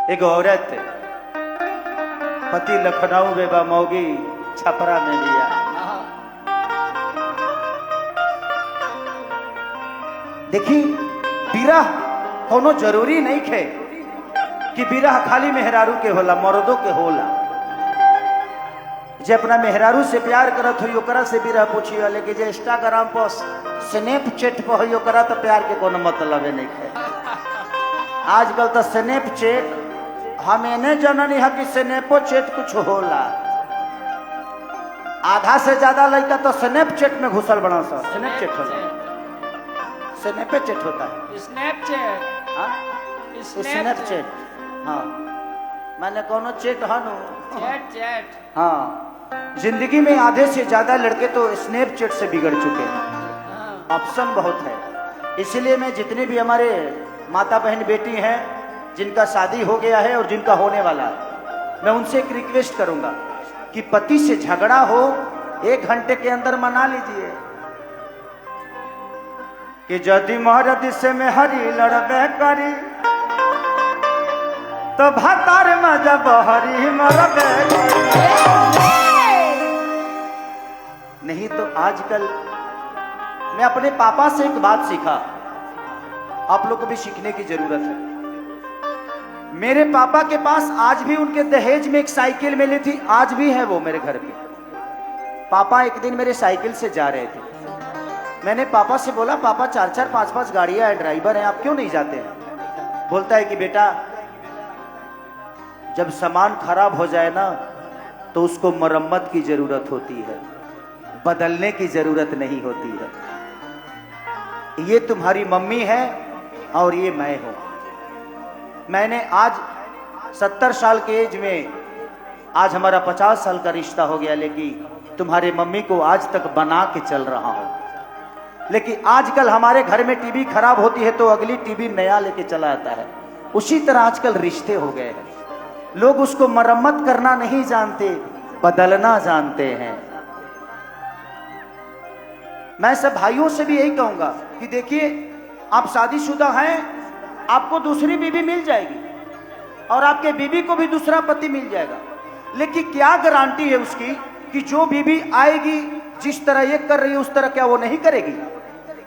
एक औरत पति लखनऊ में बा मौगी छपरा में बिया। देखी बिरह कोनो जरूरी नहीं खे कि बिरह खाली मेहरारू के होला, मर्दों के होला। जे अपना मेहरारू से प्यार करत हो ओकरा से बिरह पूछिए, लेकिन जे इंस्टाग्राम पर स्नैपचैट पर हो ओकरा तो प्यार के कोनो मतलब नहीं है। आजकल तो स्नैपचैट हम एने जननी है कि स्नैपचैट कुछ होला। आधा से ज्यादा लड़का तो स्नैपचैट में घुसल बना सा। स्नैपचैट होला, स्नैपचैट होता है। स्नैपचैट, हाँ स्नैपचैट, हाँ मैंने कोनो चैट है नो चैट चैट। हाँ जिंदगी में आधे से ज्यादा लड़के तो स्नैपचैट से बिगड़ चुके हैं। ऑप्शन बहुत है, इसलिए मैं जितने भी हमारे माता बहन बेटी हैं जिनका शादी हो गया है और जिनका होने वाला है, मैं उनसे एक रिक्वेस्ट करूंगा कि पति से झगड़ा हो 1 घंटे के अंदर मना लीजिए कि यदि मर्द से में हरी लड़बे करी तो भतार मजा बहरी मरबे नहीं। तो आजकल मैं अपने पापा से एक बात सीखा, आप लोग को भी सीखने की जरूरत है। मेरे पापा के पास आज भी उनके दहेज में एक साइकिल मिली थी, आज भी है वो मेरे घर पे। पापा एक दिन मेरे साइकिल से जा रहे थे, मैंने पापा से बोला पापा 4-4 5-5 गाड़ियां हैं, ड्राइवर हैं, आप क्यों नहीं जाते हैं? बोलता है कि बेटा जब सामान खराब हो जाए ना तो उसको मरम्मत की जरूरत होती है, बदलने की जरूरत नहीं होती है। ये तुम्हारी मम्मी है और ये मैं हूं। मैंने आज 70 साल के एज में, आज हमारा 50 साल का रिश्ता हो गया, लेकिन तुम्हारे मम्मी को आज तक बना के चल रहा हूं। लेकिन आजकल हमारे घर में टीवी खराब होती है तो अगली टीवी नया लेके चला आता है। उसी तरह आजकल रिश्ते हो गए हैं, लोग उसको मरम्मत करना नहीं जानते, बदलना जानते हैं। मैं सब भाइयों से भी यही कहूंगा कि देखिए आप शादीशुदा हैं, आपको दूसरी बीवी मिल जाएगी और आपके बीवी को भी दूसरा पति मिल जाएगा, लेकिन क्या गारंटी है उसकी कि जो बीवी आएगी जिस तरह ये कर रही है उस तरह क्या वो नहीं करेगी?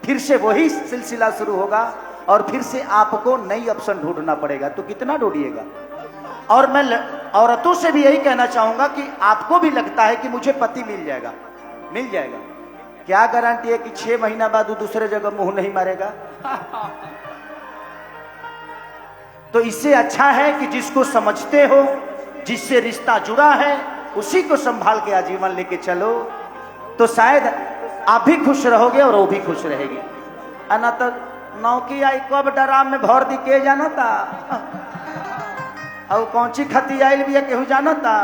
फिर से वही सिलसिला शुरू होगा और फिर से आपको नई ऑप्शन ढूंढना पड़ेगा। तो कितना ढूंढिएगा? और मैं औरतों से भी यही कहना चाहूंगा कि आपको भी लगता है कि मुझे पति मिल जाएगा, मिल जाएगा, क्या गारंटी है कि 6 महीना बाद वो दूसरे जगह मुंह नहीं मारेगा? तो इससे अच्छा है कि जिसको समझते हो, जिससे रिश्ता जुड़ा है, उसी को संभाल के आजीवन लेके चलो, तो शायद आप भी खुश रहोगे और वो भी खुश रहेगी। अना तो नौकी आई कब डराम में भर दी के जाना था और कौन सी खती आयल भी है केहू जाना था।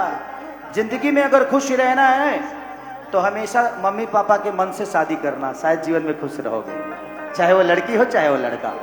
जिंदगी में अगर खुश रहना है तो हमेशा मम्मी पापा के मन से शादी करना, शायद जीवन में खुश रहोगे, चाहे वो लड़की हो चाहे वो लड़का।